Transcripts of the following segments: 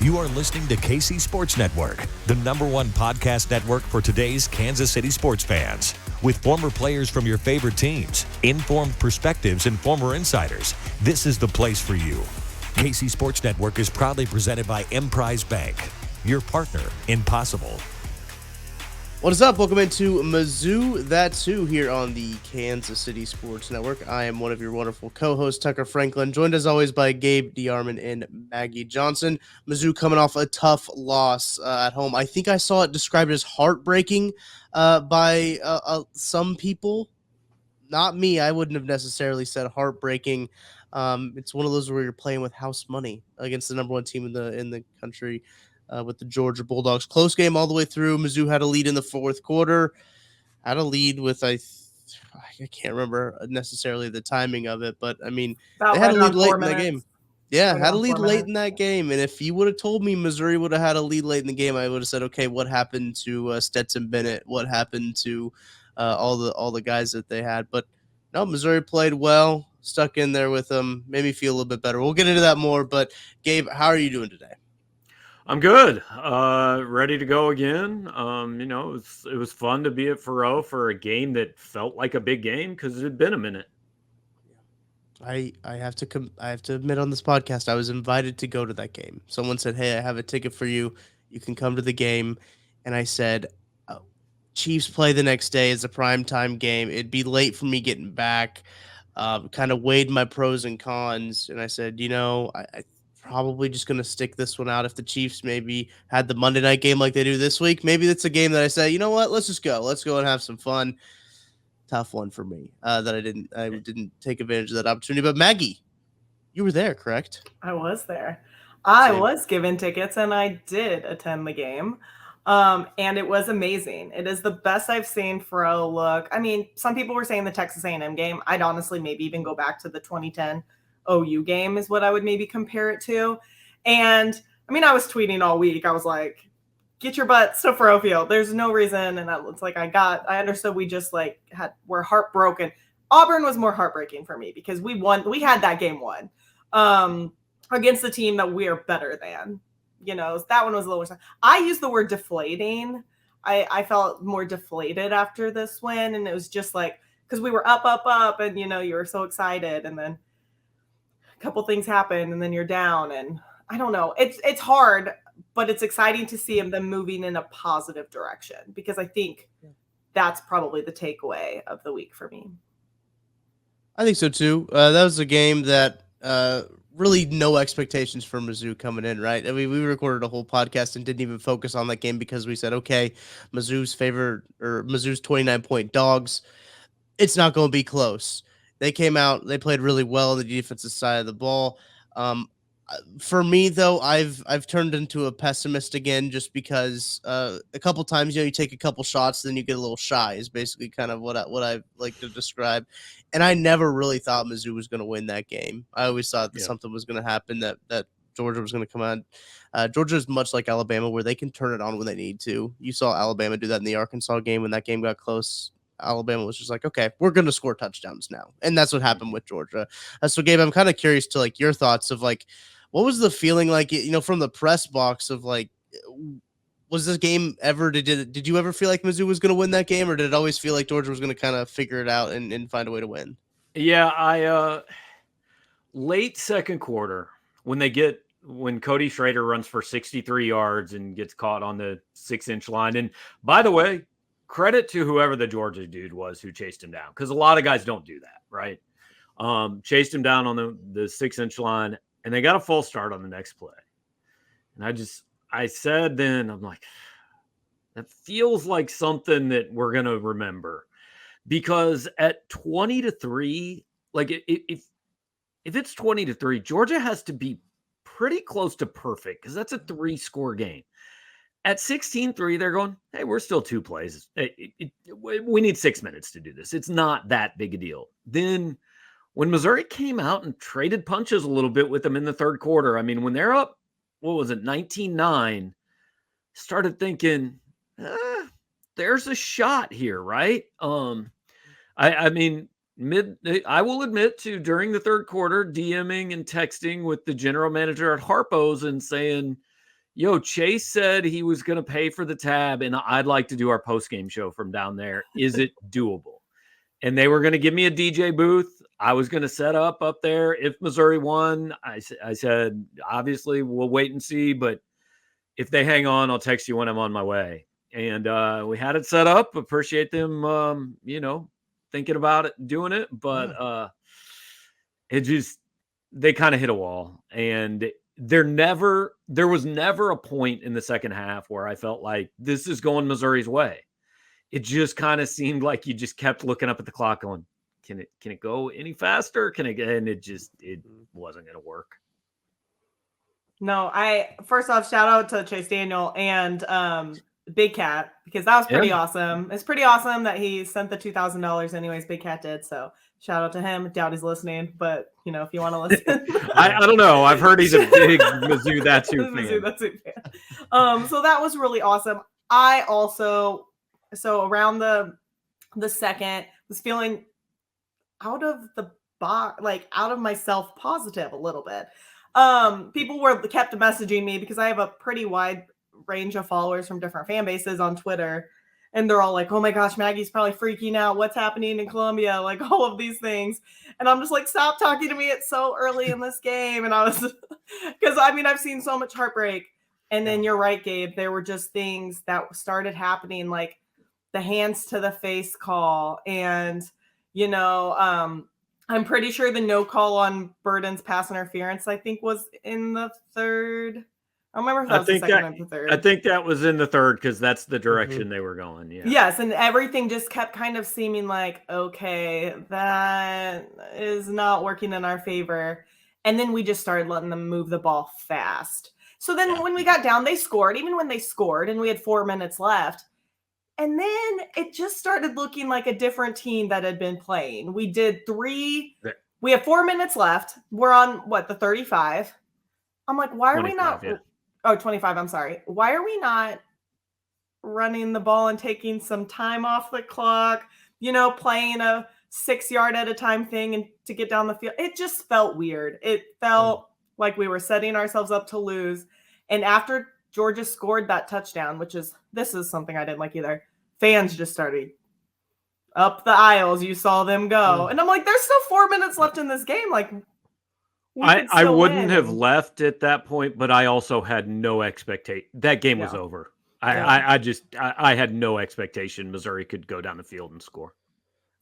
You are listening to KC Sports Network, the #1 podcast network for today's Kansas City sports fans. With former players from your favorite teams, informed perspectives, and former insiders, this is the place for you. KC Sports Network is proudly presented by Emprise Bank, your partner in possible. What is up? Welcome into Mizzou That's Who here on the Kansas City Sports Network. I am one of your wonderful co-hosts, Tucker Franklin, joined as always by Gabe DeArmond and Maggie Johnson. Mizzou coming off a tough loss at home. I think I saw it described as heartbreaking by some people. Not me. I wouldn't have necessarily said heartbreaking. It's one of those where you're playing with house money against the #1 team in the country. With the Georgia Bulldogs. Close game all the way through. Mizzou had a lead in the fourth quarter. Had a lead with, I can't remember necessarily the timing of it, but I mean, they had a lead late in that game. Yeah, had a lead late in that game. And if you would have told me Missouri would have had a lead late in the game, I would have said, okay, what happened to Stetson Bennett? What happened to all the guys that they had? But no, Missouri played well, stuck in there with them, made me feel a little bit better. We'll get into that more. But Gabe, how are you doing today? I'm good. Ready to go again. It was fun to be at Faroe for a game that felt like a big game because it had been a minute. I have to admit on this podcast, I was invited to go to that game. Someone said, "Hey, I have a ticket for you. You can come to the game." And I said, Chiefs play the next day. It's a primetime game. It'd be late for me getting back. Kind of weighed my pros and cons. And I said, I probably just going to stick this one out. If the Chiefs maybe had the Monday night game like they do this week, maybe that's a game that I say, you know what, let's just go. Let's go and have some fun. Tough one for me that I didn't take advantage of that opportunity. But Maggie, you were there, correct? I was there. I was given tickets and I did attend the game. And it was amazing. It is the best I've seen Fro look. I mean, some people were saying the Texas A&M game. I'd honestly maybe even go back to the 2010 OU game is what I would maybe compare it to. And I mean, I was tweeting all week. I was like, get your butts to Faroe Field. There's no reason. And it's like, I understood we just we're heartbroken. Auburn was more heartbreaking for me because we had that game won against the team that we are better than. That one was a little, I used the word deflating. I felt more deflated after this win. And it was just like, because we were up, and you were so excited. And then couple things happen and then you're down, and I don't know. It's hard, but it's exciting to see them moving in a positive direction because I think that's probably the takeaway of the week for me. I think so too. That was a game that really no expectations for Mizzou coming in, right? I mean, we recorded a whole podcast and didn't even focus on that game because we said, okay, Mizzou's 29-point dogs. It's not going to be close. They came out, they played really well on the defensive side of the ball. For me, though, I've turned into a pessimist again just because a couple times, you take a couple shots, then you get a little shy is basically kind of what I like to describe. And I never really thought Mizzou was going to win that game. I always thought that something was going to happen, that Georgia was going to come out. Georgia is much like Alabama where they can turn it on when they need to. You saw Alabama do that in the Arkansas game when that game got close. Alabama was just like, okay, we're going to score touchdowns now. And that's what happened with Georgia. So, Gabe, I'm kind of curious to, your thoughts of, what was the feeling like, from the press box of, was this game ever, did you ever feel like Mizzou was going to win that game, or did it always feel like Georgia was going to kind of figure it out and find a way to win? Yeah, late second quarter, when Cody Schrader runs for 63 yards and gets caught on the 6-inch line. And by the way, credit to whoever the Georgia dude was who chased him down, because a lot of guys don't do that, right? Chased him down on the 6-inch line, and they got a full start on the next play. And I said then, I'm like, that feels like something that we're going to remember. Because at 20-3, if it's 20-3, Georgia has to be pretty close to perfect because that's a 3-score game. At 16-3, they're going, hey, we're still 2 plays. We need 6 minutes to do this. It's not that big a deal. Then when Missouri came out and traded punches a little bit with them in the third quarter, I mean, when they're up, 19-9, started thinking, there's a shot here, right? I will admit to, during the third quarter, DMing and texting with the general manager at Harpo's and saying, Yo, Chase said he was going to pay for the tab, and I'd like to do our post-game show from down there. Is it doable? And they were going to give me a DJ booth. I was going to set up there. If Missouri won, I said, obviously, we'll wait and see. But if they hang on, I'll text you when I'm on my way. And we had it set up. Appreciate them, thinking about it, doing it. But they kind of hit a wall. And there was never a point in the second half where I felt like this is going Missouri's way. It just kind of seemed like you just kept looking up at the clock going, can it go any faster? And it wasn't going to work. No, first off, shout out to Chase Daniel and Big Cat, because that was pretty awesome. It's pretty awesome that he sent the $2,000 anyways. Big Cat did. So shout out to him. Doubt he's listening, but if you want to listen. I don't know. I've heard he's a big Mizzou That's Who fan. So that was really awesome. I also, around the second, was feeling out of the box, like out of myself positive a little bit. People kept messaging me because I have a pretty wide range of followers from different fan bases on Twitter. And they're all like, oh my gosh, Maggie's probably freaking out. What's happening in Columbia? Like all of these things. And I'm just like, stop talking to me. It's so early in this game. And I was, because I've seen so much heartbreak. And then you're right, Gabe. There were just things that started happening, like the hands to the face call. And, I'm pretty sure the no call on Burden's pass interference, I think, was in the third. I don't remember if that was the second or the third. I think that was in the third because that's the direction they were going. Yeah. Yes, and everything just kept kind of seeming like, okay, that is not working in our favor. And then we just started letting them move the ball fast. So then when we got down, they scored. Even when they scored and we had 4 minutes left. And then it just started looking like a different team that had been playing. We did 3. We have 4 minutes left. We're on, the 35? I'm like, why are we not? Yeah. Oh, 25. I'm sorry. Why are we not running the ball and taking some time off the clock, playing a 6-yard at a time thing and to get down the field? It just felt weird. It felt like we were setting ourselves up to lose. And after Georgia scored that touchdown, this is something I didn't like either. Fans just started up the aisles. You saw them go. And I'm like, there's still 4 minutes left in this game. Like, I wouldn't have left at that point, but I also had no expectation. That game was over. I had no expectation Missouri could go down the field and score.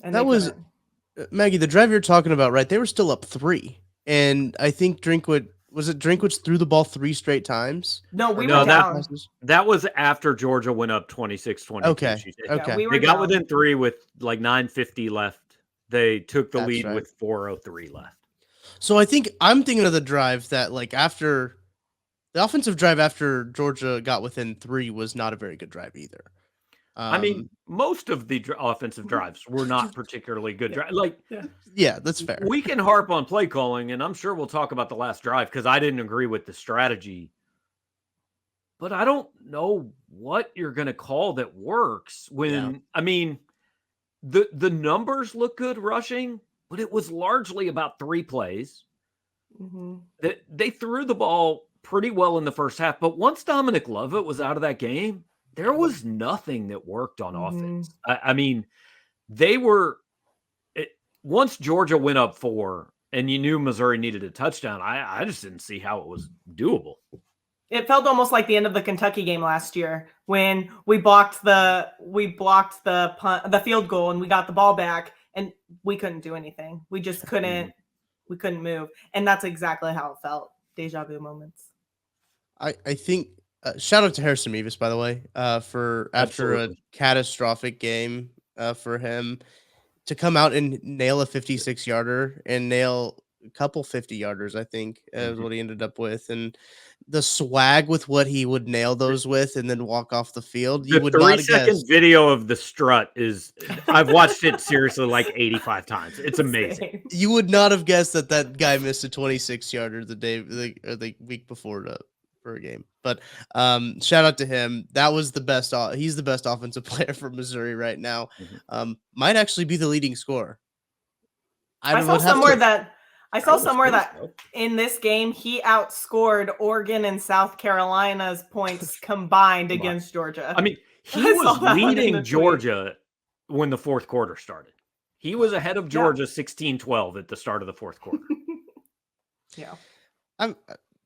And that was, Maggie, the drive you're talking about, right? They were still up 3. And I think Drinkwitz threw the ball 3 straight times? No, we were down. That was after Georgia went up 26-22. Okay. Yeah, they got within 3 with like 9:50 left. They took the lead with 4:03 left. So I'm thinking of the drive that after the offensive drive after Georgia got within 3 was not a very good drive either. Most of the offensive drives were not particularly good. Yeah, that's fair. We can harp on play calling, and I'm sure we'll talk about the last drive because I didn't agree with the strategy. But I don't know what you're going to call that works when, the numbers look good rushing, but it was largely about 3 plays. Mm-hmm. They threw the ball pretty well in the first half, but once Dominic Lovett was out of that game, there was nothing that worked on offense. They were once Georgia went up 4 and you knew Missouri needed a touchdown. I just didn't see how it was doable. It felt almost like the end of the Kentucky game last year when we blocked the field goal and we got the ball back and we couldn't do anything. We just couldn't. We couldn't move, and that's exactly how it felt. Deja vu moments. I think. Shout out to Harrison Mevis, by the way, for after a catastrophic game for him to come out and nail a 56-yarder and nail a couple 50-yarders, I think, is what he ended up with. And the swag with what he would nail those with and then walk off the field. You would not have guessed. 3-second video of the strut I've watched it seriously like 85 times. It's amazing. You would not have guessed that guy missed a 26-yarder the week before for a game. But shout out to him. That was the best. He's the best offensive player for Missouri right now. Might actually be the leading scorer. I saw somewhere that I saw somewhere that in this game, he outscored Oregon and South Carolina's points combined against Georgia. I mean, he was leading Georgia when the fourth quarter started. He was ahead of Georgia 16-12 at the start of the fourth quarter. Yeah.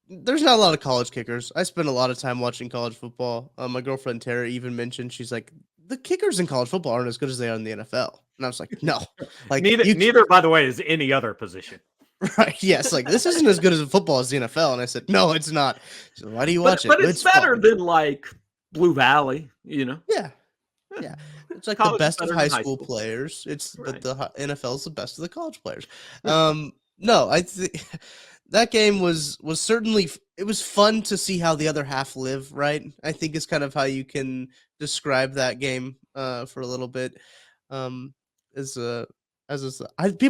There's not a lot of college kickers. I spend a lot of time watching college football. My girlfriend Tara even mentioned, she's like, the kickers in college football aren't as good as they are in the NFL. And I was like, no. Like neither, by the way, is any other position. Right. Yes. Like, this isn't as good as football as the NFL. And I said, no, it's not. So why do you watch it? But it's better than like Blue Valley, Yeah. Yeah. It's like the best of high school players. But the NFL is the best of the college players. No, I think that game was certainly, it was fun to see how the other half live, right? I think is kind of how you can describe that game for a little bit. People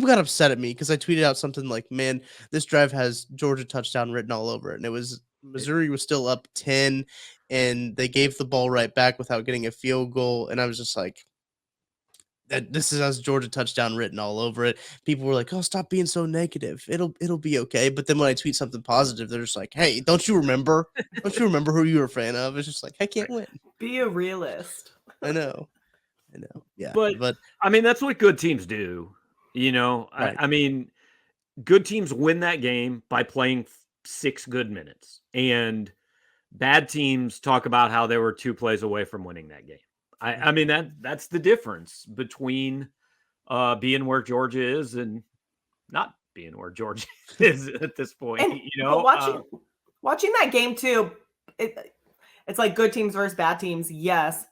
got upset at me because I tweeted out something like, man, this drive has Georgia touchdown written all over it. And it was Missouri was still up 10 and they gave the ball right back without getting a field goal. And I was just like, this has Georgia touchdown written all over it. People were like, oh, stop being so negative. It'll be okay. But then when I tweet something positive, they're just like, hey, don't you remember? Don't you remember who you were a fan of? It's just like, I can't win. Be a realist. I know. Yeah. But I mean, that's what good teams do. You know, right. I mean, good teams win that game by playing 6 good minutes. And bad teams talk about how they were 2 plays away from winning that game. I mean, that's the difference between being where Georgia is and not being where Georgia is at this point. And, you know, watching that game too, it's like good teams versus bad teams, yes,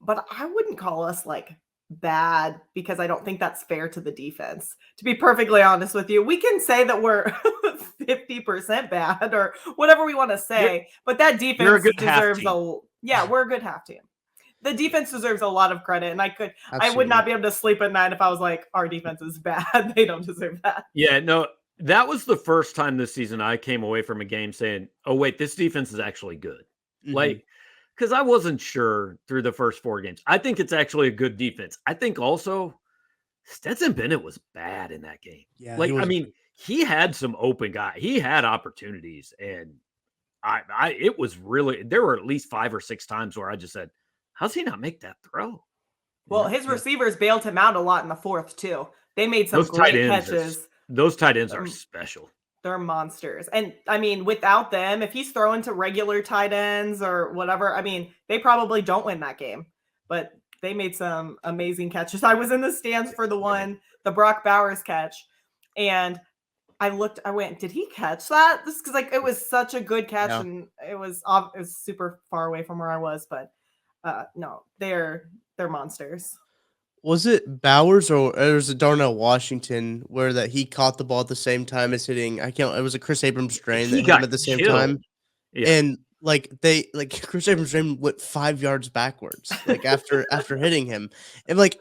but I wouldn't call us like bad because I don't think that's fair to the defense. To be perfectly honest with you, we can say that we're 50% bad or whatever we want to say, but that defense deserves we're a good half team. The defense deserves a lot of credit, and I would not be able to sleep at night if I was like, our defense is bad. They don't deserve that. Yeah, no, that was the first time this season I came away from a game saying, oh, wait, this defense is actually good. Mm-hmm. Like, because I wasn't sure through the first 4 games. I think it's actually a good defense. I think also Stetson Bennett was bad in that game. Yeah, like, I mean, he had some open guy. He had opportunities, and it was really, there were at least 5 or 6 times where I just said, how's he not make that throw? Well, his receivers bailed him out a lot in the fourth, too. They made some great catches. Those tight ends are special. They're monsters. And, I mean, without them, if he's throwing to regular tight ends or whatever, I mean, they probably don't win that game. But they made some amazing catches. I was in the stands for the Brock Bowers catch. And I went, did he catch that? This because like it was such a good catch, and it was super far away from where I was, but no, they're monsters. Was it Bowers or was it Darnell Washington where that he caught the ball at the same time as hitting? It was a Chris Abrams drain that hit him at the same time, and Chris Abrams drain went 5 yards backwards, like after hitting him, and like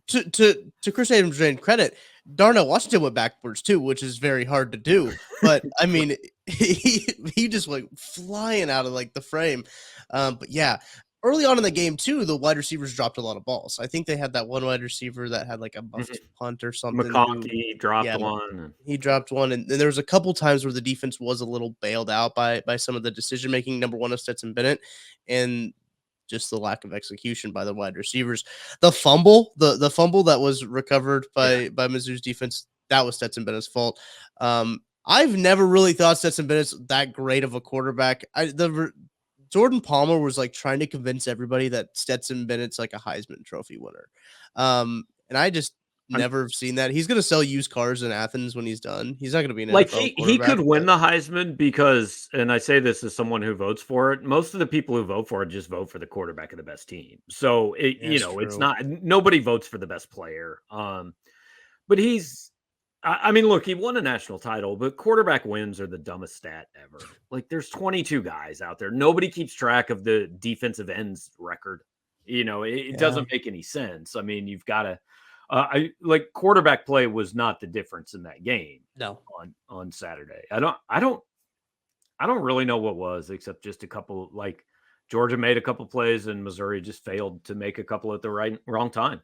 to Chris Abrams drain credit, Darnell Washington went backwards too, which is very hard to do. But I mean, he just went flying out of like the frame. But yeah, early on in the game too, the wide receivers dropped a lot of balls. I think they had that one wide receiver that had like a buffed punt or something. McConkey dropped one. He dropped one, and there was a couple times where the defense was a little bailed out by some of the decision making. Number one of Stetson Bennett, and just the lack of execution by the wide receivers. The fumble, the fumble that was recovered by Mizzou's defense, that was Stetson Bennett's fault. I've never really thought Stetson Bennett's that great of a quarterback. Jordan Palmer was like trying to convince everybody that Stetson Bennett's like a Heisman Trophy winner. And I just never have seen that. He's going to sell used cars in Athens when he's done. He's not going to be an like NFL he could win the Heisman because, and I say this as someone who votes for it, most of the people who vote for it just vote for the quarterback of the best team. So it's not, nobody votes for the best player. But I mean, look, he won a national title, but quarterback wins are the dumbest stat ever. Like there's 22 guys out there. Nobody keeps track of the defensive ends record. It doesn't make any sense. I mean, you've got to, quarterback play was not the difference in that game. No, on Saturday. I don't really know what was, except just a couple, like Georgia made a couple plays and Missouri just failed to make a couple at the wrong time.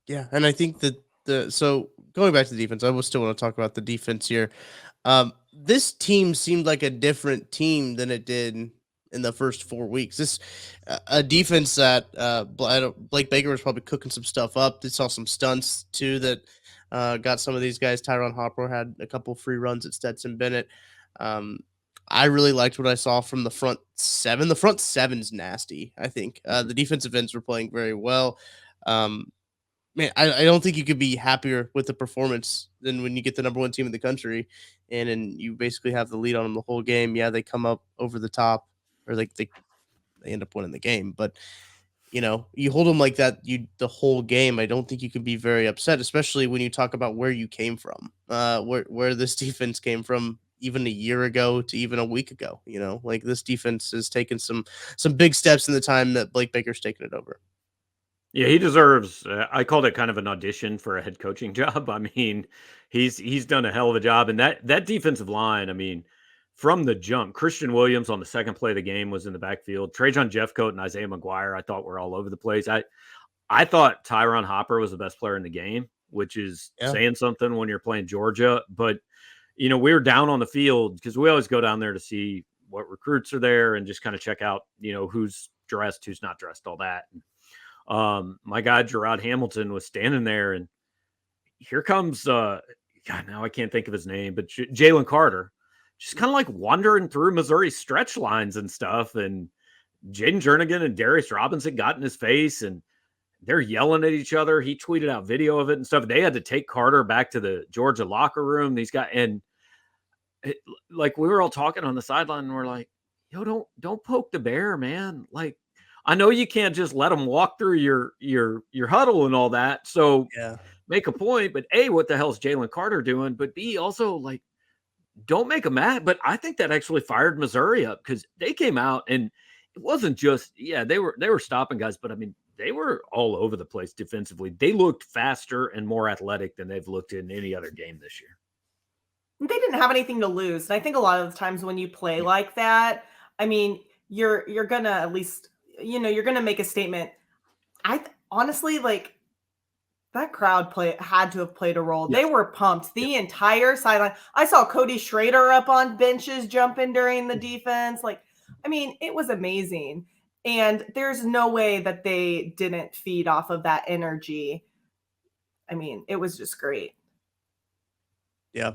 Yeah. And I think that So going back to the defense, I will still want to talk about the defense here. This team seemed like a different team than it did in the first 4 weeks. This a defense that Blake Baker was probably cooking some stuff up. They saw some stunts too that got some of these guys. Tyron Hopper had a couple free runs at Stetson Bennett. I really liked what I saw from the front seven. The front seven's nasty, I think. The defensive ends were playing very well. Man, I don't think you could be happier with the performance than when you get the number one team in the country and then you basically have the lead on them the whole game. Yeah, they come up over the top or like they end up winning the game. But, you hold them like that the whole game. I don't think you can be very upset, especially when you talk about where you came from, where this defense came from even a year ago to even a week ago. Like this defense has taken some big steps in the time that Blake Baker's taken it over. Yeah, he deserves. I called it kind of an audition for a head coaching job. I mean, he's done a hell of a job, and that defensive line. I mean, from the jump, Christian Williams on the second play of the game was in the backfield. Trajan Jeffcoat and Isaiah McGuire, I thought were all over the place. I thought Tyron Hopper was the best player in the game, which is saying something when you're playing Georgia. But we were down on the field because we always go down there to see what recruits are there and just kind of check out, who's dressed, who's not dressed, all that. My guy Gerard Hamilton was standing there, and here comes God, now I can't think of his name, but Jalen Carter, just kind of like wandering through Missouri stretch lines and stuff. And Jaden Jernigan and Darius Robinson got in his face, and they're yelling at each other. He tweeted out video of it and stuff. They had to take Carter back to the Georgia locker room. These guys, and like we were all talking on the sideline, and we're like, "Yo, don't poke the bear, man!" Like, I know you can't just let them walk through your huddle and all that. So make a point. But A, what the hell is Jalen Carter doing? But B, also like, don't make them mad. But I think that actually fired Missouri up because they came out and it wasn't just they were stopping guys, but I mean they were all over the place defensively. They looked faster and more athletic than they've looked in any other game this year. They didn't have anything to lose, and I think a lot of the times when you play like that, I mean you're gonna at least. You're going to make a statement. Honestly, like that crowd had to have played a role. Yes. They were pumped the entire sideline. I saw Cody Schrader up on benches jumping during the defense. Like, I mean, it was amazing. And there's no way that they didn't feed off of that energy. I mean, it was just great. Yeah.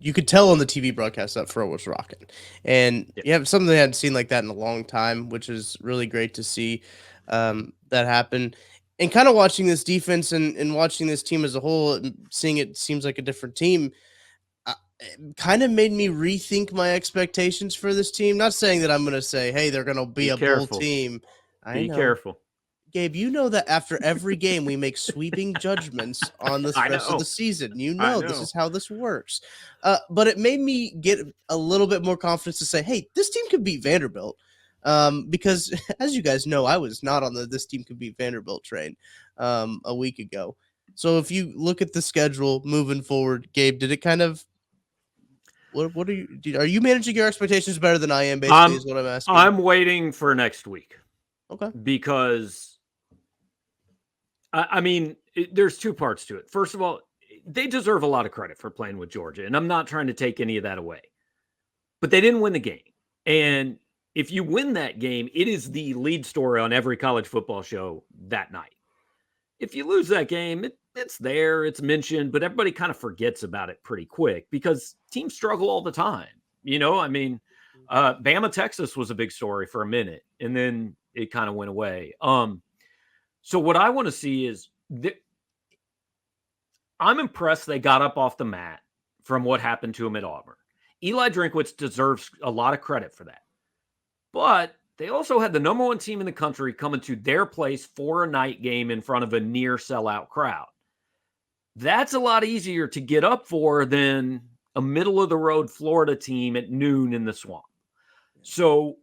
You could tell on the TV broadcast that Fro was rocking, and something they hadn't seen like that in a long time, which is really great to see that happen. And kind of watching this defense and watching this team as a whole, seeing it seems like a different team, kind of made me rethink my expectations for this team. Not saying that I'm going to say, hey, they're going to be a bull team. Be careful. Gabe, you know that after every game we make sweeping judgments on the rest of the season. You know this is how this works. But it made me get a little bit more confidence to say, hey, this team could beat Vanderbilt. Because as you guys know, I was not on this team could beat Vanderbilt train a week ago. So if you look at the schedule moving forward, Gabe, did it kind of what are you managing your expectations better than I am, basically, is what I'm asking? I'm waiting for next week. Okay. Because I mean, there's two parts to it. First of all, they deserve a lot of credit for playing with Georgia, and I'm not trying to take any of that away. But they didn't win the game. And if you win that game, it is the lead story on every college football show that night. If you lose that game, it's there, it's mentioned, but everybody kind of forgets about it pretty quick because teams struggle all the time. I mean, Bama, Texas was a big story for a minute, and then it kind of went away. So what I want to see is I'm impressed they got up off the mat from what happened to him at Auburn. Eli Drinkwitz deserves a lot of credit for that. But they also had the number one team in the country coming to their place for a night game in front of a near sellout crowd. That's a lot easier to get up for than a middle-of-the-road Florida team at noon in the swamp. So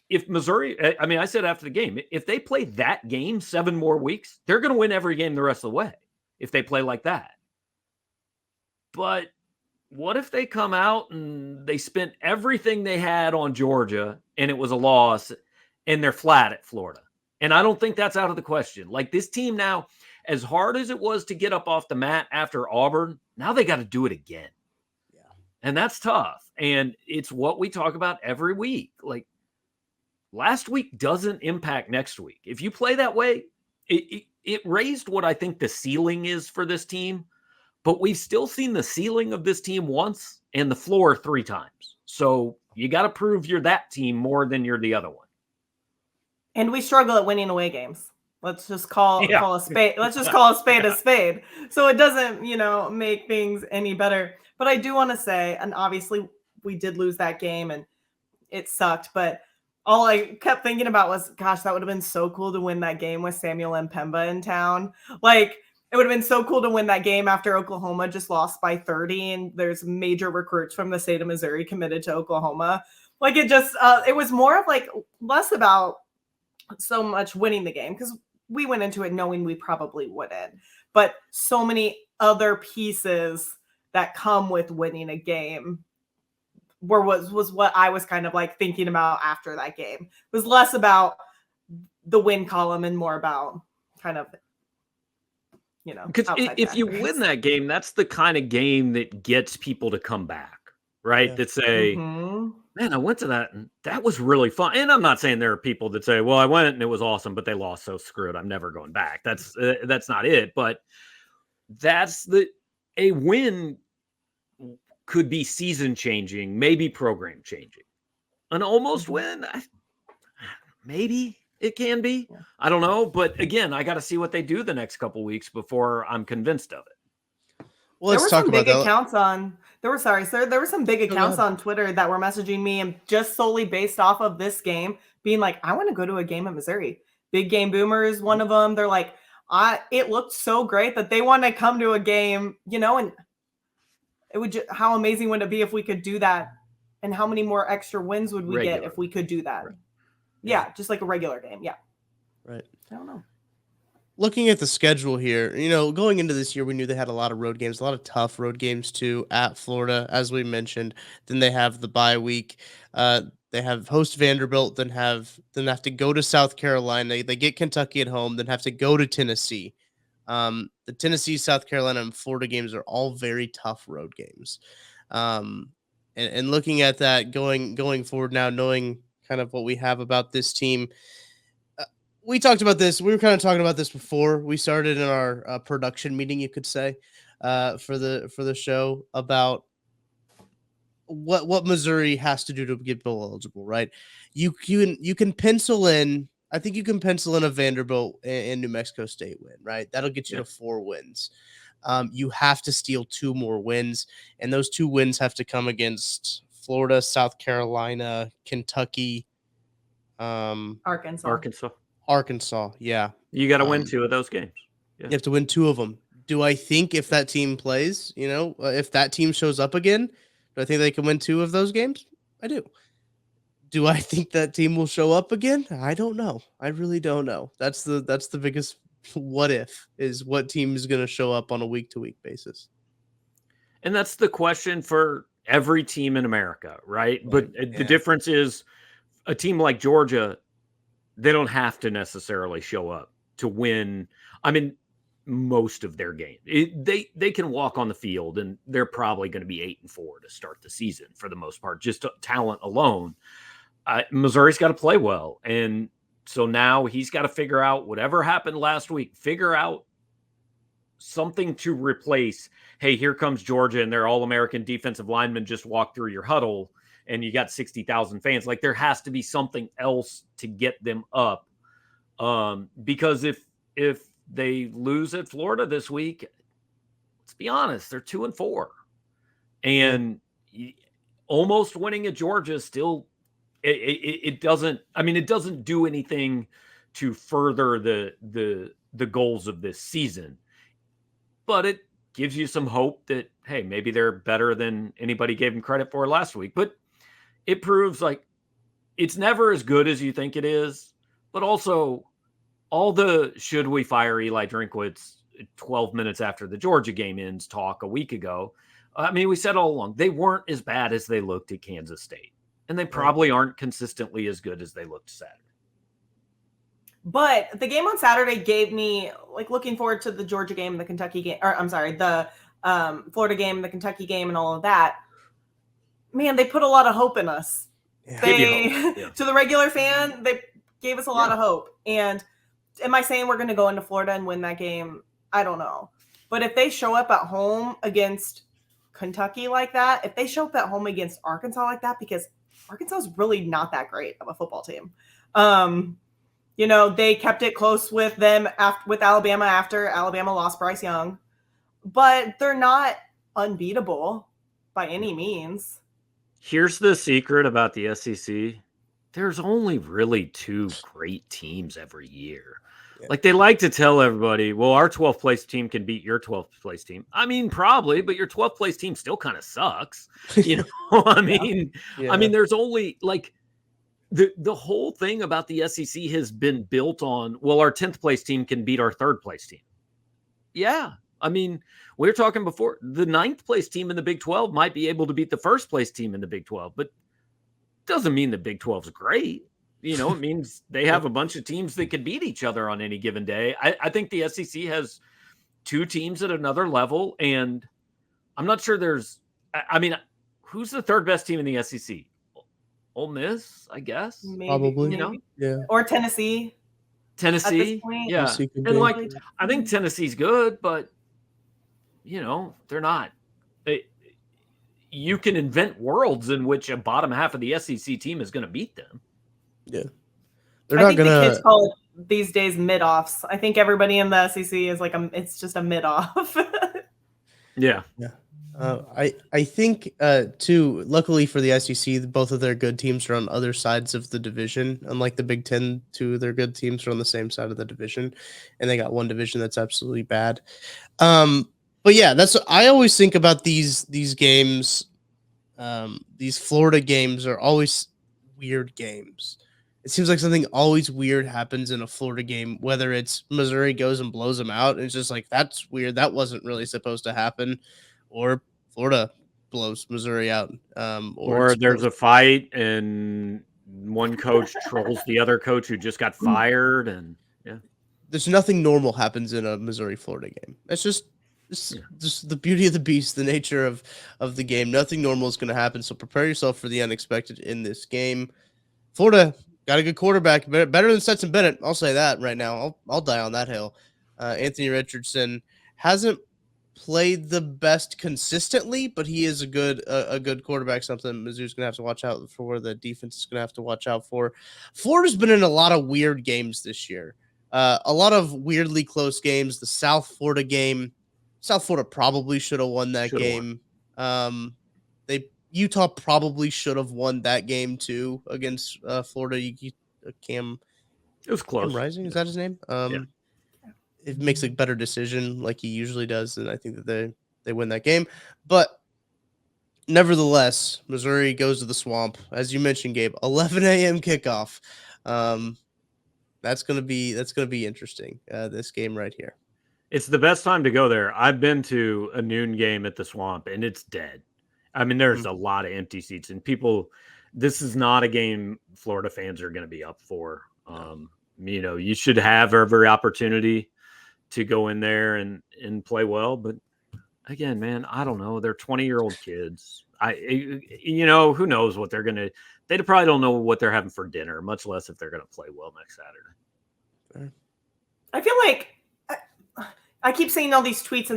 if Missouri, I mean, I said after the game, if they play that game 7 more weeks, they're going to win every game the rest of the way if they play like that. But what if they come out and they spent everything they had on Georgia and it was a loss and they're flat at Florida? And I don't think that's out of the question. Like this team now, as hard as it was to get up off the mat after Auburn, now they got to do it again. Yeah. And that's tough. And it's what we talk about every week. Like, last week doesn't impact next week. If you play that way, it raised what I think the ceiling is for this team, but we've still seen the ceiling of this team once and the floor 3 times. So you got to prove you're that team more than you're the other one. And we struggle at winning away games. Let's just call a spade. Let's just call a spade a spade. So it doesn't, make things any better. But I do want to say, and obviously we did lose that game and it sucked, but all I kept thinking about was, gosh, that would have been so cool to win that game with Samuel Mpemba in town. Like, it would have been so cool to win that game after Oklahoma just lost by 30 and there's major recruits from the state of Missouri committed to Oklahoma. Like, it just, it was more of like less about so much winning the game because we went into it knowing we probably wouldn't, but so many other pieces that come with winning a game was what I was kind of like thinking about after that game. It was less about the win column and more about kind of, because if you win that game, that's the kind of game that gets people to come back, right? Yeah. That say, man, I went to that and that was really fun. And I'm not saying there are people that say, well, I went and it was awesome, but they lost, so screw it, I'm never going back. That's not it. But a win could be season changing, maybe program changing. An almost win, maybe it can be. Yeah. I don't know. But again, I got to see what they do the next couple weeks before I'm convinced of it. Well, let's talk about that. There were some big accounts on Twitter that were messaging me and just solely based off of this game being like, I want to go to a game at Missouri. Big Game Boomer is one of them. They're like, it looked so great that they want to come to a game, and it would just, how amazing would it be if we could do that? And how many more extra wins would we get if we could do that? Right. Yeah, just like a regular game. Yeah. Right. I don't know. Looking at the schedule here, going into this year, we knew they had a lot of road games, a lot of tough road games too at Florida, as we mentioned. Then they have the bye week. They have host Vanderbilt, then have to go to South Carolina. They get Kentucky at home, then have to go to Tennessee. The Tennessee, South Carolina, and Florida games are all very tough road games. And looking at that going forward now, knowing kind of what we have about this team, we talked about this. We were kind of talking about this before we started in our production meeting, you could say, for the show about what Missouri has to do to get bowl eligible. Right? You can pencil in. I think you can pencil in a Vanderbilt and New Mexico State win. Right? That'll get you to 4 wins. You have to steal 2 more wins, and those 2 wins have to come against Florida, South Carolina, Kentucky, Arkansas, yeah. You got to win 2 of those games. Yeah. You have to win 2 of them. Do I think if that team plays, if that team shows up again, do I think they can win 2 of those games? I do. Do I think that team will show up again? I don't know. I really don't know. That's the biggest what if, is what team is going to show up on a week-to-week basis. And that's the question for every team in America, right? But the difference is a team like Georgia, they don't have to necessarily show up to win. I mean, most of their game. They can walk on the field and they're probably going to be 8-4 to start the season for the most part, just talent alone. Missouri's got to play well. And so now he's got to figure out whatever happened last week, figure out something to replace. Hey, here comes Georgia and their All-American defensive linemen just walked through your huddle and you got 60,000 fans. Like, there has to be something else to get them up. Because if they lose at Florida this week, let's be honest, they're 2-4. And almost winning at Georgia still, it doesn't do anything to further the goals of this season. But it gives you some hope that, hey, maybe they're better than anybody gave them credit for last week. But it proves, like, it's never as good as you think it is. But also, all the should we fire Eli Drinkwitz 12 minutes after the Georgia game ends talk a week ago, I mean, we said all along, they weren't as bad as they looked at Kansas State. And they probably aren't consistently as good as they looked Saturday. But the game on Saturday gave me like looking forward to the Georgia game, the Kentucky game, or I'm sorry, the Florida game, the Kentucky game, and all of that. Man, they put a lot of hope in us. Yeah. To the regular fan, they gave us a lot of hope. And am I saying we're going to go into Florida and win that game? I don't know. But if they show up at home against Kentucky like that, if they show up at home against Arkansas like that, because Arkansas is really not that great of a football team. They kept it close with them with Alabama after Alabama lost Bryce Young, but they're not unbeatable by any means. Here's the secret about the SEC. There's only really 2 great teams every year. Yeah. Like they like to tell everybody, well, our 12th place team can beat your 12th place team. I mean, probably, but your 12th place team still kind of sucks. I mean, there's only like the whole thing about the SEC has been built on, well, our 10th place team can beat our 3rd place team. Yeah. I mean, we were talking before, the 9th place team in the Big 12 might be able to beat the 1st place team in the Big 12, but doesn't mean the Big 12 is great. It means they have a bunch of teams that can beat each other on any given day. I think the SEC has 2 teams at another level, and I'm not sure who's the 3rd best team in the SEC? Ole Miss, I guess. Probably. Yeah. Or Tennessee. Yeah. And I think Tennessee's good, but they're not. You can invent worlds in which a bottom half of the SEC team is going to beat them. Yeah. I think the kids call it these days mid-offs. I think everybody in the SEC is like it's just a mid-off. Yeah. I think too, luckily for the SEC, both of their good teams are on other sides of the division. Unlike the Big Ten, 2 of their good teams are on the same side of the division, and they got one division that's absolutely bad. But yeah, that's what I always think about these games. These Florida games are always weird games. It seems like something always weird happens in a Florida game, whether it's Missouri goes and blows them out. And it's just like, that's weird. That wasn't really supposed to happen. Or Florida blows Missouri out. Or there's a fight and one coach trolls the other coach who just got fired. And yeah, there's nothing normal happens in a Missouri-Florida game. It's just the beauty of the beast, the nature of the game. Nothing normal is going to happen. So prepare yourself for the unexpected in this game. Florida got a good quarterback, better than Stetson Bennett. I'll say that right now. I'll die on that hill. Anthony Richardson hasn't played the best consistently, but he is a good quarterback. Something Mizzou's going to have to watch out for. The defense is going to have to watch out for. Florida's been in a lot of weird games this year. A lot of weirdly close games. The South Florida game. South Florida probably should have won that game. Utah probably should have won that game too against Florida. Cam, it was close. Cam Rising, is that his name? It makes a better decision like he usually does, and I think that they win that game. But nevertheless, Missouri goes to the Swamp, as you mentioned, Gabe. 11 a.m. kickoff. That's gonna be interesting. This game right here. It's the best time to go there. I've been to a noon game at the Swamp, and it's dead. I mean, there's a lot of empty seats, and this is not a game Florida fans are going to be up for. You should have every opportunity to go in there and play well. But again, man, I don't know. They're 20-year-old kids. Who knows what they're going to, they probably don't know what they're having for dinner, much less if they're going to play well next Saturday. I feel like I keep seeing all these tweets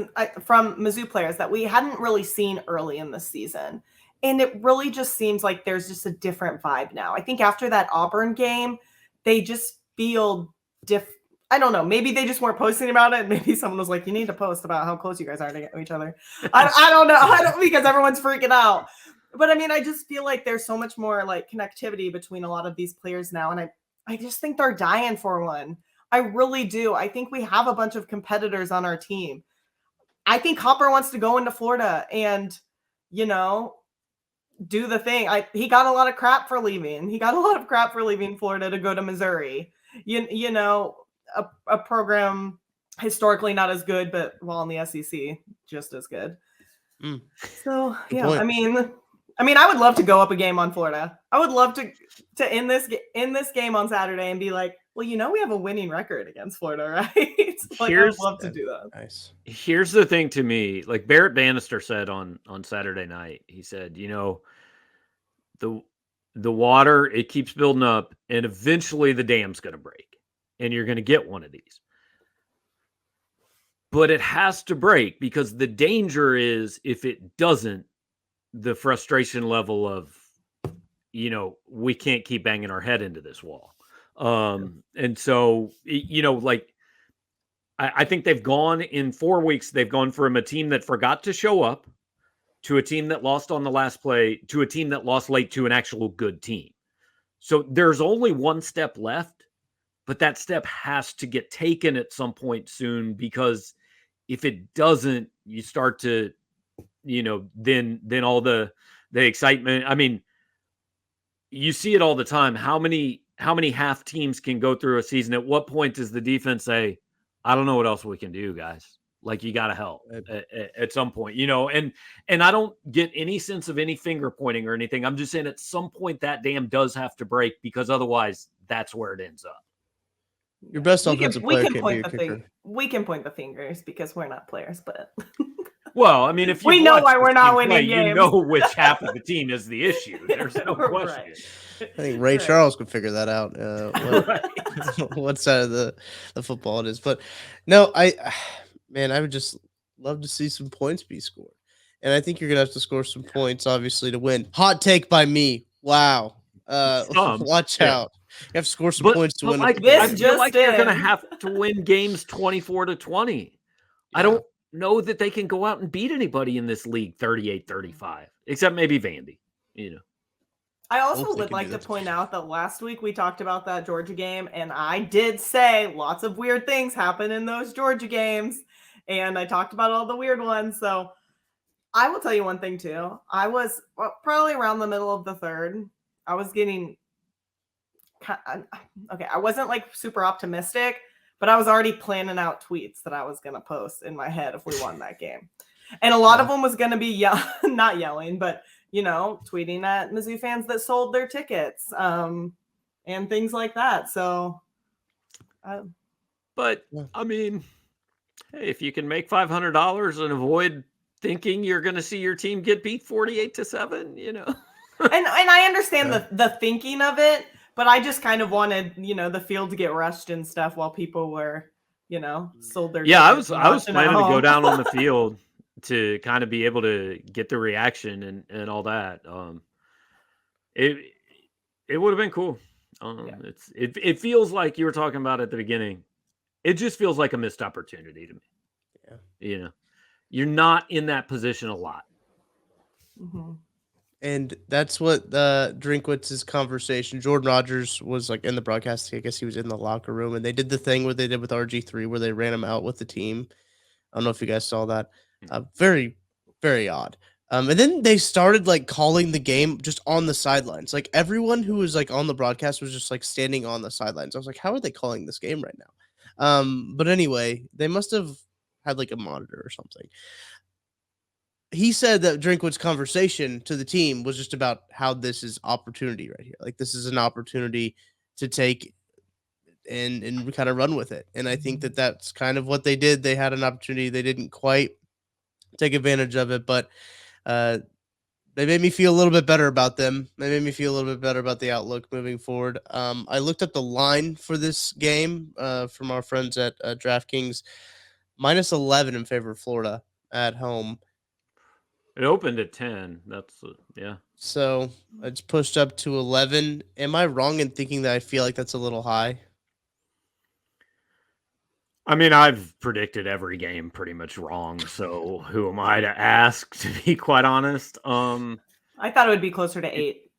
from Mizzou players that we hadn't really seen early in the season. And it really just seems like there's just a different vibe now. I think after that Auburn game, they just feel different. I don't know. Maybe they just weren't posting about it. Maybe someone was like, you need to post about how close you guys are to each other. I don't know. Because everyone's freaking out. But I mean, I just feel like there's so much more like connectivity between a lot of these players now. And I just think they're dying for one. I really do. I think we have a bunch of competitors on our team. I think Hopper wants to go into Florida and, do the thing. He got a lot of crap for leaving. He got a lot of crap for leaving Florida to go to Missouri. A program historically not as good, but while in the SEC, just as good. So, good point. I mean, I would love to go up a game on Florida. I would love to end this game on Saturday and be like, Well, we have a winning record against Florida, right? I would love to do that. Nice. Here's the thing to me, like Barrett Bannister said on Saturday night, he said, the water, it keeps building up and eventually the dam's going to break and you're going to get one of these. But it has to break because the danger is if it doesn't, the frustration level of, we can't keep banging our head into this wall. And so, I think they've gone in 4 weeks. They've gone from a team that forgot to show up to a team that lost on the last play to a team that lost late to an actual good team. So there's only one step left, but that step has to get taken at some point soon, because if it doesn't, you start to, then all the excitement. I mean, you see it all the time. How many half teams can go through a season? At what point does the defense say, I don't know what else we can do, guys? Like, you got to help at some point, and I don't get any sense of any finger pointing or anything. I'm just saying at some point that dam does have to break, because otherwise that's where it ends up. Your best offensive player can't be a kicker. We can point the fingers because we're not players, but well, I mean, if we know why we're not winning games, you know which half of the team is the issue. There's no question. Right. I think Ray Charles could figure that out. What side of the football it is, but no, I would just love to see some points be scored, and I think you're gonna have to score some points, obviously, to win. Hot take by me. Wow. Watch out. You have to score some points to win. I feel like they're going to have to win games 24-20. Yeah. I don't know that they can go out and beat anybody in this league 38-35, except maybe Vandy. I also would like to point out that last week we talked about that Georgia game, and I did say lots of weird things happen in those Georgia games, and I talked about all the weird ones. So I will tell you one thing too. I was probably around the middle of the third. I was getting okay. I wasn't like super optimistic, but I was already planning out tweets that I was going to post in my head if we won that game. And a lot of them was going to be not yelling, but tweeting at Mizzou fans that sold their tickets, and things like that. So, but I mean, hey, if you can make $500 and avoid thinking you're going to see your team get beat 48-7, and I understand the thinking of it, but I just kind of wanted, the field to get rushed and stuff while people were, sold their I was planning to go down on the field to kind of be able to get the reaction and all that. It would have been cool. It feels like you were talking about at the beginning. It just feels like a missed opportunity to me. Yeah. You're not in that position a lot. Mm-hmm. And that's what Drinkwitz's conversation. Jordan Rodgers was like in the broadcast. I guess he was in the locker room, and they did the thing where they did with RG3, where they ran him out with the team. I don't know if you guys saw that. Very, very odd. And then they started like calling the game just on the sidelines. Like everyone who was like on the broadcast was just like standing on the sidelines. I was like, how are they calling this game right now? But anyway, they must have had like a monitor or something. He said that Drinkwitz's conversation to the team was just about how this is opportunity right here. Like this is an opportunity to take and kind of run with it. And I think that that's kind of what they did. They had an opportunity. They didn't quite take advantage of it, but they made me feel a little bit better about them. They made me feel a little bit better about the outlook moving forward. I looked up the line for this game from our friends at DraftKings, -11 in favor of Florida at home. It opened at 10. That's yeah. So it's pushed up to 11. Am I wrong in thinking that I feel like that's a little high? I mean, I've predicted every game pretty much wrong. So who am I to ask, to be quite honest? I thought it would be closer to 8.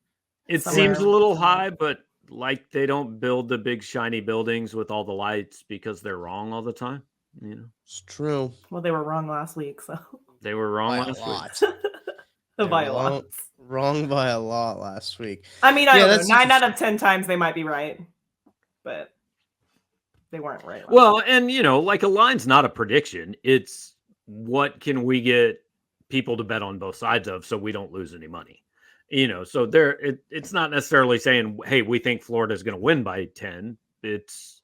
It seems a little high, but like they don't build the big shiny buildings with all the lights because they're wrong all the time. It's true. Well, they were wrong last week, so. They were wrong last week. By a lot. Wrong by a lot last week. I mean, I don't know. 9 out of 10 times they might be right, but they weren't right. Well, and like a line's not a prediction. It's what can we get people to bet on both sides of so we don't lose any money. So it's not necessarily saying, hey, we think Florida is going to win by 10. It's,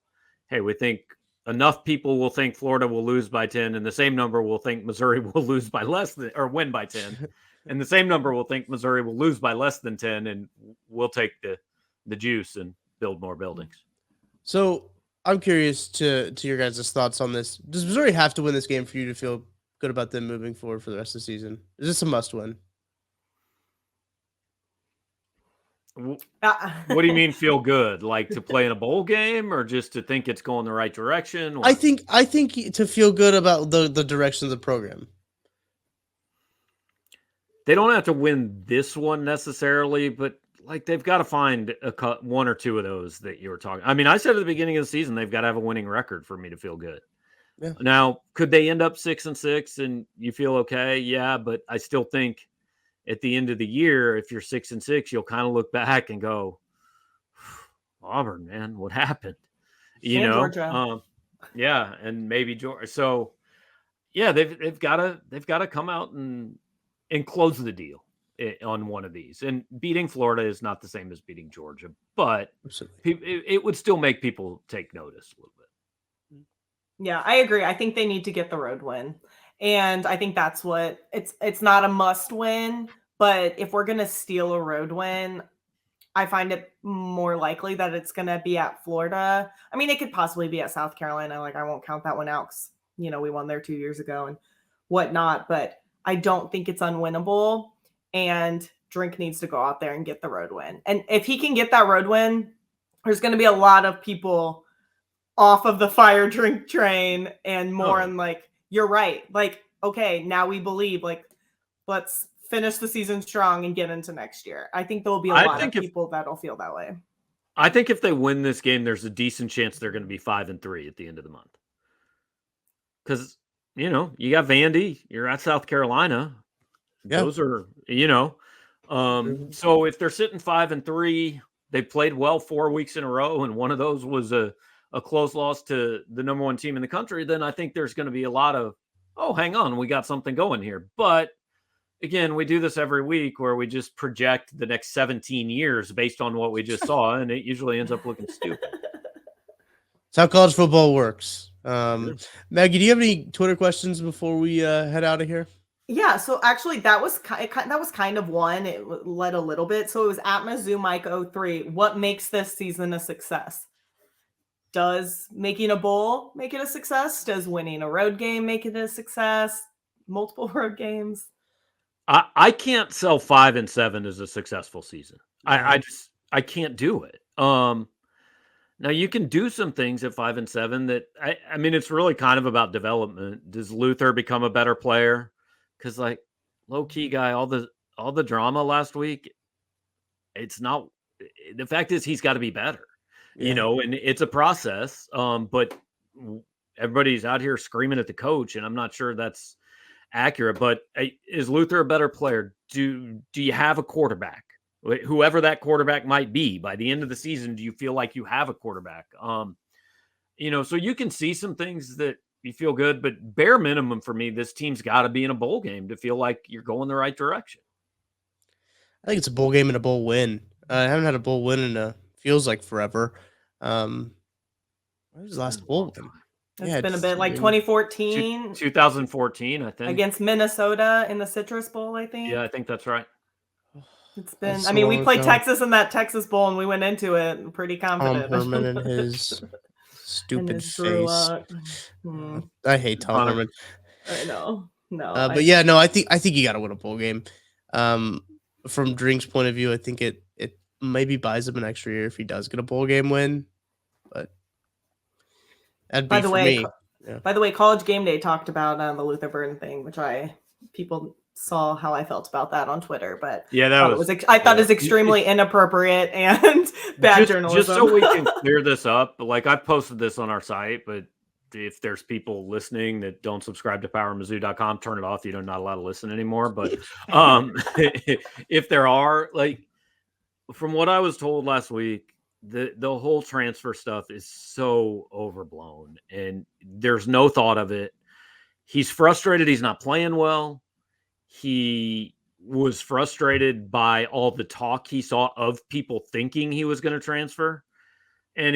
hey, we think enough people will think Florida will lose by 10, and the same number will think Missouri will lose by less than, or win by 10. And the same number will think Missouri will lose by less than 10, and we'll take the juice and build more buildings. So I'm curious to your guys' thoughts on this. Does Missouri have to win this game for you to feel good about them moving forward for the rest of the season? Is this a must win? What do you mean feel good? Like to play in a bowl game, or just to think it's going the right direction? I think to feel good about the direction of the program. They don't have to win this one necessarily, but like they've got to find one or two of those that you were talking. I mean, I said at the beginning of the season they've got to have a winning record for me to feel good. Yeah. Now, could they end up 6-6 and you feel okay? Yeah, but I still think at the end of the year, if you're 6-6, you'll kind of look back and go, Auburn, man, what happened? Georgia. Yeah, and maybe Georgia. So, yeah, they've got to come out and close the deal on one of these. And beating Florida is not the same as beating Georgia, but it would still make people take notice a little bit. Yeah, I agree. I think they need to get the road win. And I think that's what it's not a must win, but if we're going to steal a road win, I find it more likely that it's going to be at Florida. I mean, it could possibly be at South Carolina. Like, I won't count that one out because, we won there 2 years ago and whatnot, but I don't think it's unwinnable, and Drink needs to go out there and get the road win. And if he can get that road win, there's going to be a lot of people off of the fire Drink train and more on like, you're right. Like, okay, now we believe, like, let's finish the season strong and get into next year. I think there'll be a lot of people that'll feel that way. I think if they win this game, there's a decent chance they're going to be 5-3 at the end of the month. Because, you got Vandy, you're at South Carolina. Yeah. Those are, so if they're sitting 5-3, they played well 4 weeks in a row, and one of those was a close loss to the number one team in the country, then I think there's going to be a lot of, hang on, we got something going here. But again, we do this every week where we just project the next 17 years based on what we just saw, and it usually ends up looking stupid. It's how college football works. Maggie, do you have any Twitter questions before we head out of here? Yeah, so actually that was kind of one. It led a little bit. So it was at Mizzou Mike 03. What makes this season a success? Does making a bowl make it a success? Does winning a road game make it a success? Multiple road games? I can't sell 5-7 as a successful season. I can't do it. Now you can do some things at 5-7 that I mean, it's really kind of about development. Does Luther become a better player? Because like low key guy, all the drama last week, it's not. The fact is he's got to be better, and it's a process. But everybody's out here screaming at the coach, and I'm not sure that's accurate. But is Luther a better player? Do you have a quarterback? Whoever that quarterback might be, by the end of the season, do you feel like you have a quarterback? So you can see some things that you feel good, but bare minimum for me, this team's got to be in a bowl game to feel like you're going the right direction. I think it's a bowl game and a bowl win. I haven't had a bowl win in feels like forever. What was the last bowl win? It's been a bit like 2014. 2014, I think. Against Minnesota in the Citrus Bowl, I think. Yeah, I think that's right. It's been, we played Texas in that Texas Bowl, and we went into it pretty confident. Tom Herman and his stupid face. I hate Tom Herman. I know. No. But yeah, no, I think you got to win a bowl game. From Drink's point of view, I think it maybe buys him an extra year if he does get a bowl game win. But that'd be for me. By the way, College Game Day talked about the Luther Burden thing, which people saw how I felt about that on Twitter, but yeah, I thought it was extremely inappropriate and bad journalism. Just so we can clear this up, like I posted this on our site, but if there's people listening that don't subscribe to powermizzou.com, turn it off. You're not allowed to listen anymore. But if there are, like, from what I was told last week, the whole transfer stuff is so overblown and there's no thought of it. He's frustrated. He's not playing well. He was frustrated by all the talk he saw of people thinking he was going to transfer. And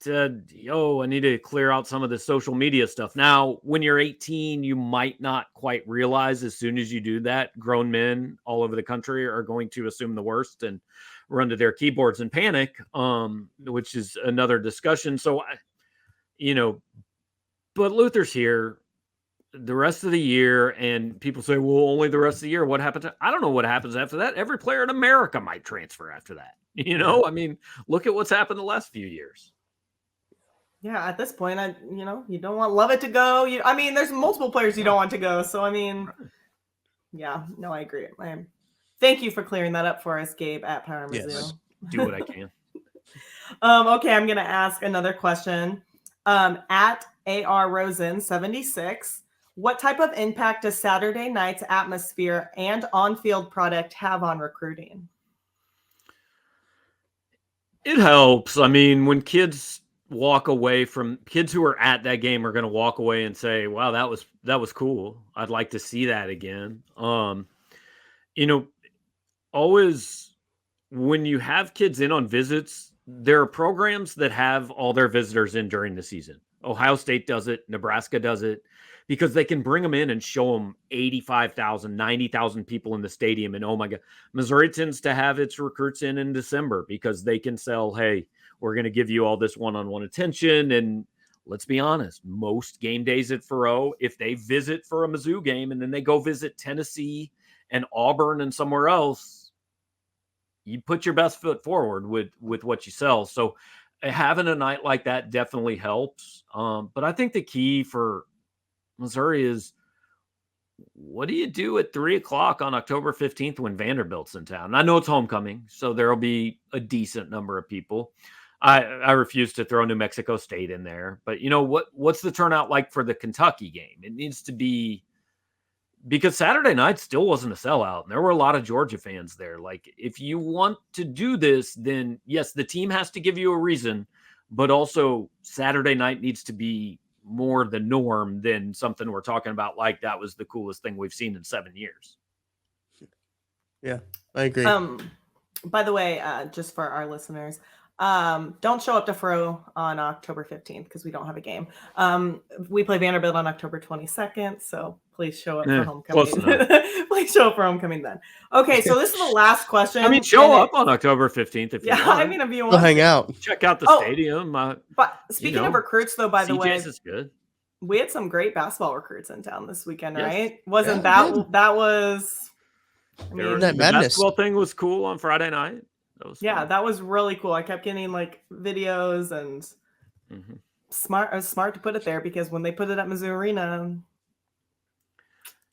said, I need to clear out some of the social media stuff. Now, when you're 18, you might not quite realize as soon as you do that, grown men all over the country are going to assume the worst and run to their keyboards and panic, which is another discussion. So, but Luther's here the rest of the year, and people say, well, only the rest of the year. What happens? I don't know what happens after that. Every player in America might transfer after that. I mean, look at what's happened the last few years. Yeah, at this point, you don't want Lovett to go. There's multiple players you don't want to go. So, yeah, no, I agree. Thank you for clearing that up for us, Gabe, at Power Mizzou. Yes. Do what I can. Okay, I'm going to ask another question. At AR Rosen 76, what type of impact does Saturday night's atmosphere and on-field product have on recruiting? It helps. When kids walk away from kids who are at that game are going to walk away and say, wow, that was cool. I'd like to see that again. Always when you have kids in on visits, there are programs that have all their visitors in during the season. Ohio State does it. Nebraska does it because they can bring them in and show them 85,000, 90,000 people in the stadium. And oh my God, Missouri tends to have its recruits in December because they can sell, hey, we're going to give you all this one-on-one attention. And let's be honest, most game days at Faroe, if they visit for a Mizzou game and then they go visit Tennessee and Auburn and somewhere else, you put your best foot forward with what you sell. So having a night like that definitely helps. But I think the key for Missouri is, what do you do at 3:00 on October 15th when Vanderbilt's in town? I know it's homecoming, so there'll be a decent number of people. I refuse to throw New Mexico State in there, but what's the turnout like for the Kentucky game? It needs to be, because Saturday night still wasn't a sellout, and there were a lot of Georgia fans there. Like, if you want to do this, then yes, the team has to give you a reason, but also Saturday night needs to be more the norm than something we're talking about like that was the coolest thing we've seen in 7 years. Yeah, I agree. By the way, just for our listeners, don't show up to Fro on October 15th because we don't have a game. We play Vanderbilt on October 22nd, so please show up for homecoming. Please show up for homecoming then. Okay, so this is the last question. Show up on October 15th if you want. If you want to hang out, check out the stadium. But speaking of recruits, though, by the way, is good. We had some great basketball recruits in town this weekend, right? Wasn't that was? that the madness. Basketball thing was cool on Friday night. That was really cool. I kept getting videos and smart. It was smart to put it there because when they put it at Mizzou Arena,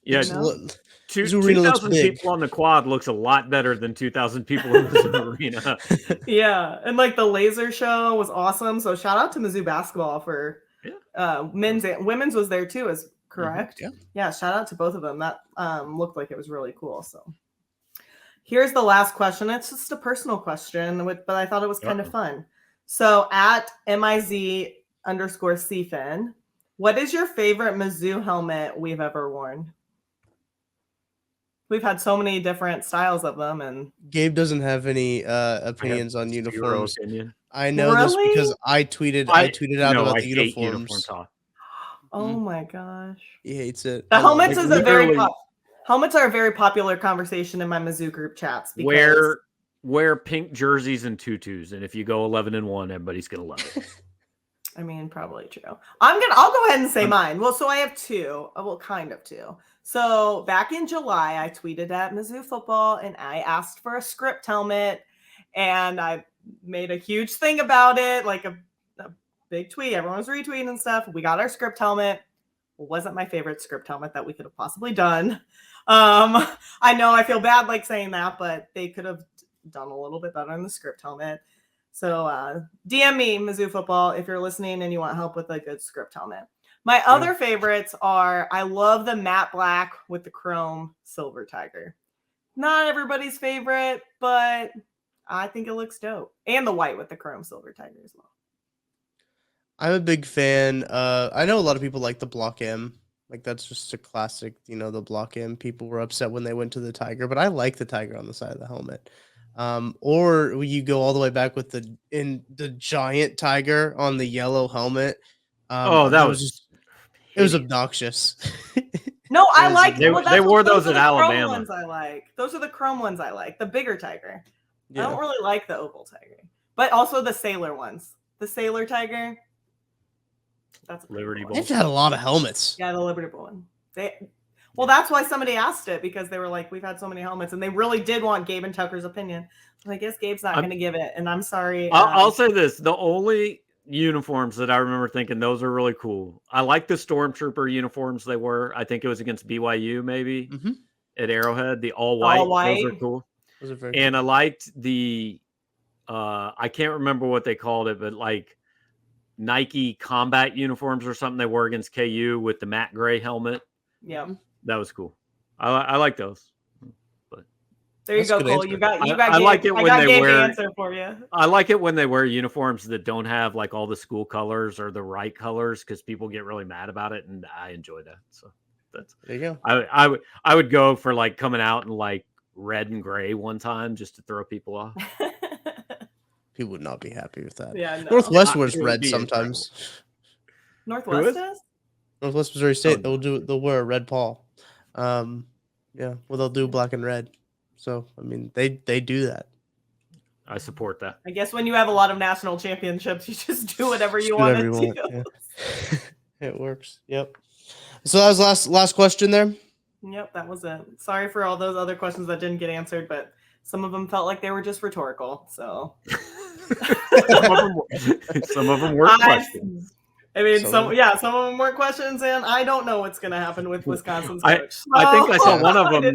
2,000 people on the quad looks a lot better than 2,000 people in Mizzou Arena. Yeah, and the laser show was awesome. So shout out to Mizzou basketball for men's and women's was there too. Is correct? Yeah. Shout out to both of them. That looked like it was really cool. So. Here's the last question. It's just a personal question, but I thought it was kind of fun. So at MIZ_CFIN, what is your favorite Mizzou helmet we've ever worn? We've had so many different styles of them, and Gabe doesn't have any opinions on uniforms. I know really? this because I tweeted out about the uniforms. Oh my gosh, he hates it. The helmets is a very helmets are a very popular conversation in my Mizzou group chats. Because wear pink jerseys and tutus, and if you go 11-1, everybody's gonna love it. Probably true. I'll go ahead and say mine. Well, so I have two. Well, kind of two. So back in July, I tweeted at Mizzou football and I asked for a script helmet, and I made a huge thing about it, like a big tweet. Everyone was retweeting and stuff. We got our script helmet. It wasn't my favorite script helmet that we could have possibly done. I know I feel bad saying that, but they could have done a little bit better in the script helmet. So DM me, Mizzou football, if you're listening and you want help with a good script helmet. My other favorites are, I love the matte black with the chrome silver tiger. Not everybody's favorite, but I think it looks dope. And the white with the chrome silver tiger as well. I'm a big fan. I know a lot of people like the Block M. That's just a classic, the Block M. People were upset when they went to the Tiger, but I like the Tiger on the side of the helmet. Or you go all the way back with the giant tiger on the yellow helmet. That was it was obnoxious. No, I like they wore those at Alabama. Ones I like. Those are the chrome ones I like. The bigger tiger. Yeah. I don't really like the oval tiger, but also the sailor ones. The sailor tiger. That's Liberty Bowl. They've had a lot of helmets. Yeah, the Liberty Bowl one. Well, that's why somebody asked it, because they were like, we've had so many helmets, and they really did want Gabe and Tucker's opinion. And I guess Gabe's not going to give it, and I'm sorry. I'll say this. The only uniforms that I remember thinking those are really cool. I like the Stormtrooper uniforms they were. I think it was against BYU maybe at Arrowhead. The all white. Those are cool. Those are very cool. I liked the I can't remember what they called it, but like Nike combat uniforms or something they wore against KU with the matte gray helmet. Yeah. That was cool. I like those. But there you go, Cole. Answer. You got. I like it when they wear. Answer for you. I like it when they wear uniforms that don't have like all the school colors or the right colors, because people get really mad about it, and I enjoy that. So that's there you go. I would go for like coming out in like red and gray one time just to throw people off. People would not be happy with that. Yeah, no. Northwest wears red sometimes. Northwest does? Northwest Missouri State. They'll wear a red pall. Yeah. Well, they'll do black and red. So I mean, they do that. I support that. I guess when you have a lot of national championships, you just do whatever you want to do. Yeah. It works. Yep. So that was last question there. Yep, that was it. Sorry for all those other questions that didn't get answered, but some of them felt like they were just rhetorical. So some of them were questions. I mean, some of them weren't questions, and I don't know what's going to happen with Wisconsin's coach. I think I saw one of them.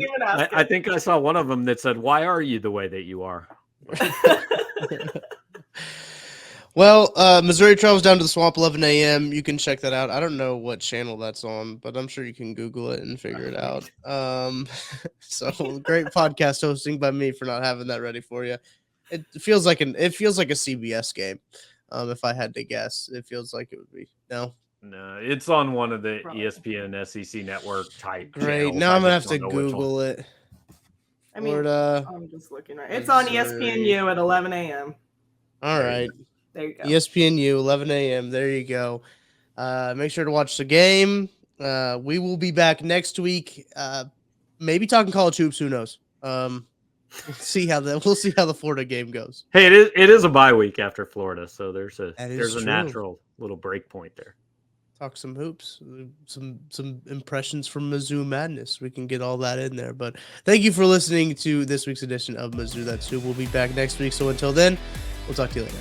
I think I saw one of them that said, "Why are you the way that you are?" Well, Missouri travels down to the Swamp 11 a.m. You can check that out. I don't know what channel that's on, but I'm sure you can Google it and figure it out. So great podcast hosting by me for not having that ready for you. It feels like a CBS game. If I had to guess, it feels like it would be. No, it's on one of the ESPN SEC network type. Great. Channels. Now I'm gonna have to Google it. I mean, I'm just looking right. It's on ESPNU at 11 a.m. All right. There you go. ESPNU 11 a.m. There you go. Make sure to watch the game. We will be back next week. Maybe talking college hoops. Who knows? We'll see how the Florida game goes. Hey, it is a bye week after Florida, so there's a true. natural little break point there. Talk some hoops, some impressions from Mizzou Madness. We can get all that in there. But thank you for listening to this week's edition of Mizzou That's Who. We'll be back next week. So until then, we'll talk to you later.